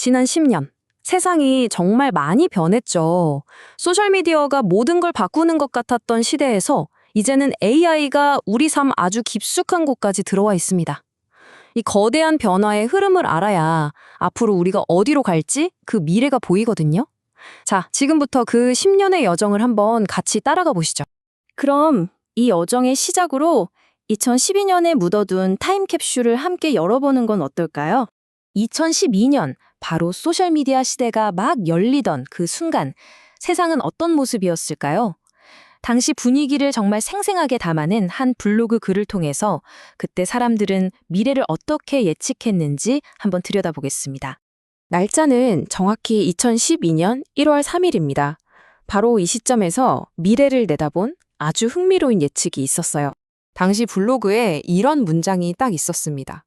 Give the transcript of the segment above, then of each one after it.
지난 10년. 세상이 정말 많이 변했죠. 소셜미디어가 모든 걸 바꾸는 것 같았던 시대에서 이제는 AI가 우리 삶 아주 깊숙한 곳까지 들어와 있습니다. 이 거대한 변화의 흐름을 알아야 앞으로 우리가 어디로 갈지 그 미래가 보이거든요. 자, 지금부터 그 10년의 여정을 한번 같이 따라가 보시죠. 그럼 이 여정의 시작으로 2012년에 묻어둔 타임캡슐을 함께 열어보는 건 어떨까요? 2012년, 바로 소셜미디어 시대가 막 열리던 그 순간, 세상은 어떤 모습이었을까요? 당시 분위기를 정말 생생하게 담아낸 한 블로그 글을 통해서 그때 사람들은 미래를 어떻게 예측했는지 한번 들여다보겠습니다. 날짜는 정확히 2012년 1월 3일입니다. 바로 이 시점에서 미래를 내다본 아주 흥미로운 예측이 있었어요. 당시 블로그에 이런 문장이 딱 있었습니다.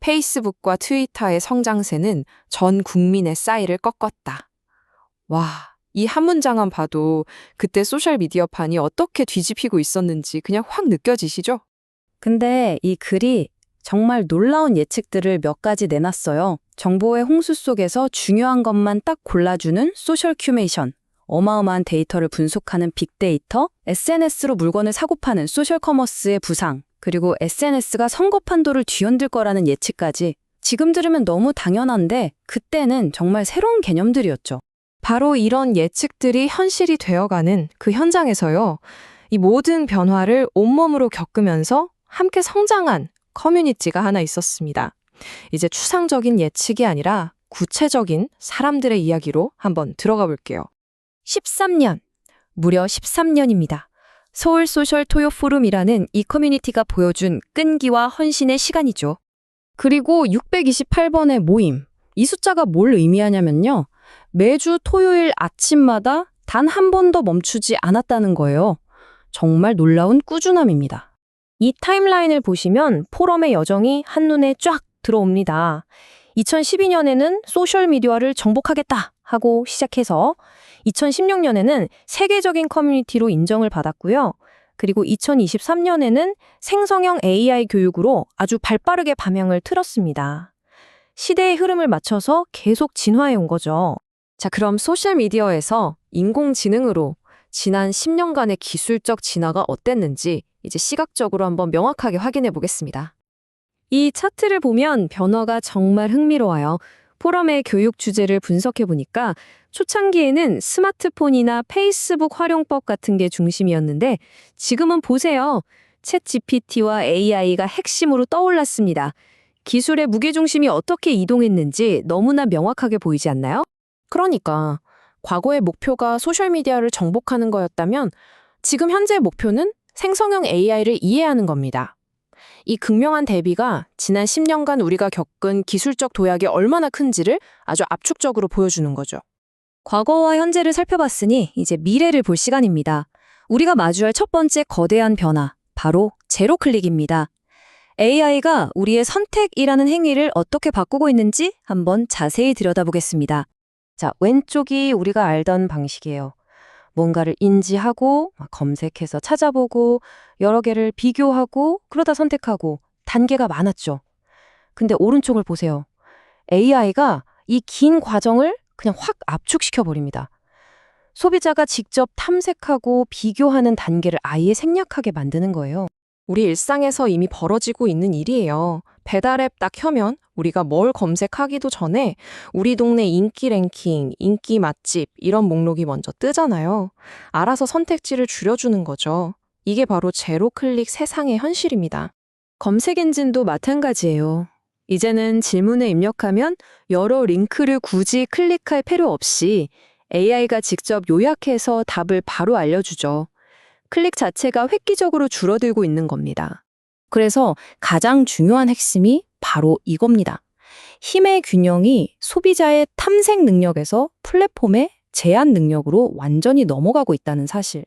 페이스북과 트위터의 성장세는 전 국민의 싸이를 꺾었다. 와, 이 한 문장만 봐도 그때 소셜미디어판이 어떻게 뒤집히고 있었는지 그냥 확 느껴지시죠? 근데 이 글이 정말 놀라운 예측들을 몇 가지 내놨어요. 정보의 홍수 속에서 중요한 것만 딱 골라주는 소셜 큐레이션, 어마어마한 데이터를 분석하는 빅데이터, SNS로 물건을 사고 파는 소셜 커머스의 부상, 그리고 SNS가 선거 판도를 뒤흔들 거라는 예측까지. 지금 들으면 너무 당연한데 그때는 정말 새로운 개념들이었죠. 바로 이런 예측들이 현실이 되어가는 그 현장에서요. 이 모든 변화를 온몸으로 겪으면서 함께 성장한 커뮤니티가 하나 있었습니다. 이제 추상적인 예측이 아니라 구체적인 사람들의 이야기로 한번 들어가 볼게요. 13년, 무려 13년입니다. 서울 소셜 토요 포럼이라는 이 커뮤니티가 보여준 끈기와 헌신의 시간이죠. 그리고 628번의 모임. 이 숫자가 뭘 의미하냐면요. 매주 토요일 아침마다 단 한 번도 멈추지 않았다는 거예요. 정말 놀라운 꾸준함입니다. 이 타임라인을 보시면 포럼의 여정이 한눈에 쫙 들어옵니다. 2012년에는 소셜미디어를 정복하겠다 하고 시작해서 2016년에는 세계적인 커뮤니티로 인정을 받았고요. 그리고 2023년에는 생성형 AI 교육으로 아주 발빠르게 방향을 틀었습니다. 시대의 흐름을 맞춰서 계속 진화해 온 거죠. 자, 그럼 소셜미디어에서 인공지능으로 지난 10년간의 기술적 진화가 어땠는지 이제 시각적으로 한번 명확하게 확인해 보겠습니다. 이 차트를 보면 변화가 정말 흥미로워요. 포럼의 교육 주제를 분석해 보니까 초창기에는 스마트폰이나 페이스북 활용법 같은 게 중심이었는데 지금은 보세요. 챗 GPT와 AI가 핵심으로 떠올랐습니다. 기술의 무게중심이 어떻게 이동했는지 너무나 명확하게 보이지 않나요? 그러니까 과거의 목표가 소셜미디어를 정복하는 거였다면 지금 현재의 목표는 생성형 AI를 이해하는 겁니다. 이 극명한 대비가 지난 10년간 우리가 겪은 기술적 도약이 얼마나 큰지를 아주 압축적으로 보여주는 거죠. 과거와 현재를 살펴봤으니 이제 미래를 볼 시간입니다. 우리가 마주할 첫 번째 거대한 변화, 바로 제로 클릭입니다. AI가 우리의 선택이라는 행위를 어떻게 바꾸고 있는지 한번 자세히 들여다보겠습니다. 자, 왼쪽이 우리가 알던 방식이에요. 뭔가를 인지하고 검색해서 찾아보고 여러 개를 비교하고 그러다 선택하고 단계가 많았죠. 근데 오른쪽을 보세요. AI가 이 긴 과정을 그냥 확 압축시켜 버립니다. 소비자가 직접 탐색하고 비교하는 단계를 아예 생략하게 만드는 거예요. 우리 일상에서 이미 벌어지고 있는 일이에요. 배달앱 딱 켜면 우리가 뭘 검색하기도 전에 우리 동네 인기 랭킹, 인기 맛집 이런 목록이 먼저 뜨잖아요. 알아서 선택지를 줄여주는 거죠. 이게 바로 제로 클릭 세상의 현실입니다. 검색 엔진도 마찬가지예요. 이제는 질문에 입력하면 여러 링크를 굳이 클릭할 필요 없이 AI가 직접 요약해서 답을 바로 알려주죠. 클릭 자체가 획기적으로 줄어들고 있는 겁니다. 그래서 가장 중요한 핵심이 바로 이겁니다. 힘의 균형이 소비자의 탐색 능력에서 플랫폼의 제한 능력으로 완전히 넘어가고 있다는 사실.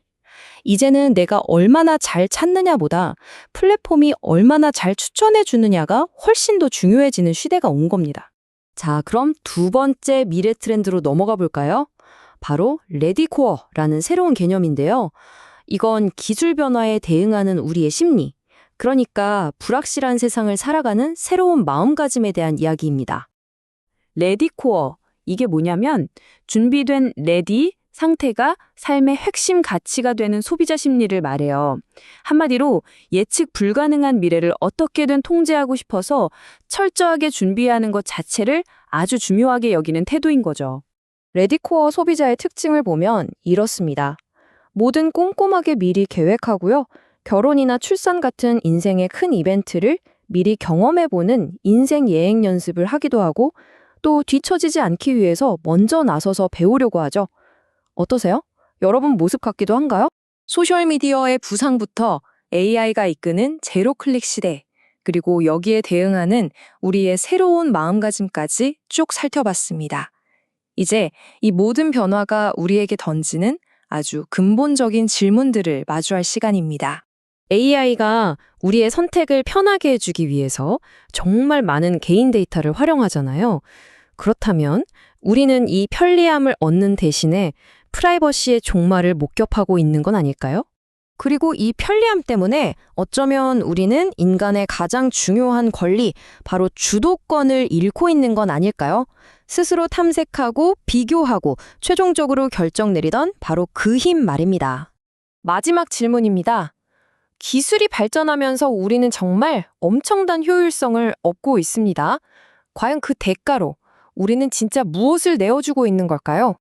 이제는 내가 얼마나 잘 찾느냐보다 플랫폼이 얼마나 잘 추천해 주느냐가 훨씬 더 중요해지는 시대가 온 겁니다. 자, 그럼 두 번째 미래 트렌드로 넘어가 볼까요? 바로 레디코어라는 새로운 개념인데요. 이건 기술 변화에 대응하는 우리의 심리, 그러니까 불확실한 세상을 살아가는 새로운 마음가짐에 대한 이야기입니다. 레디코어, 이게 뭐냐면 준비된 레디 상태가 삶의 핵심 가치가 되는 소비자 심리를 말해요. 한마디로 예측 불가능한 미래를 어떻게든 통제하고 싶어서 철저하게 준비하는 것 자체를 아주 중요하게 여기는 태도인 거죠. 레디코어 소비자의 특징을 보면 이렇습니다. 뭐든 꼼꼼하게 미리 계획하고요. 결혼이나 출산 같은 인생의 큰 이벤트를 미리 경험해보는 인생 예행 연습을 하기도 하고 또 뒤처지지 않기 위해서 먼저 나서서 배우려고 하죠. 어떠세요? 여러분 모습 같기도 한가요? 소셜미디어의 부상부터 AI가 이끄는 제로 클릭 시대, 그리고 여기에 대응하는 우리의 새로운 마음가짐까지 쭉 살펴봤습니다. 이제 이 모든 변화가 우리에게 던지는 아주 근본적인 질문들을 마주할 시간입니다. AI가 우리의 선택을 편하게 해주기 위해서 정말 많은 개인 데이터를 활용하잖아요. 그렇다면 우리는 이 편리함을 얻는 대신에 프라이버시의 종말을 목격하고 있는 건 아닐까요? 그리고 이 편리함 때문에 어쩌면 우리는 인간의 가장 중요한 권리, 바로 주도권을 잃고 있는 건 아닐까요? 스스로 탐색하고 비교하고 최종적으로 결정 내리던 바로 그 힘 말입니다. 마지막 질문입니다. 기술이 발전하면서 우리는 정말 엄청난 효율성을 얻고 있습니다. 과연 그 대가로 우리는 진짜 무엇을 내어주고 있는 걸까요?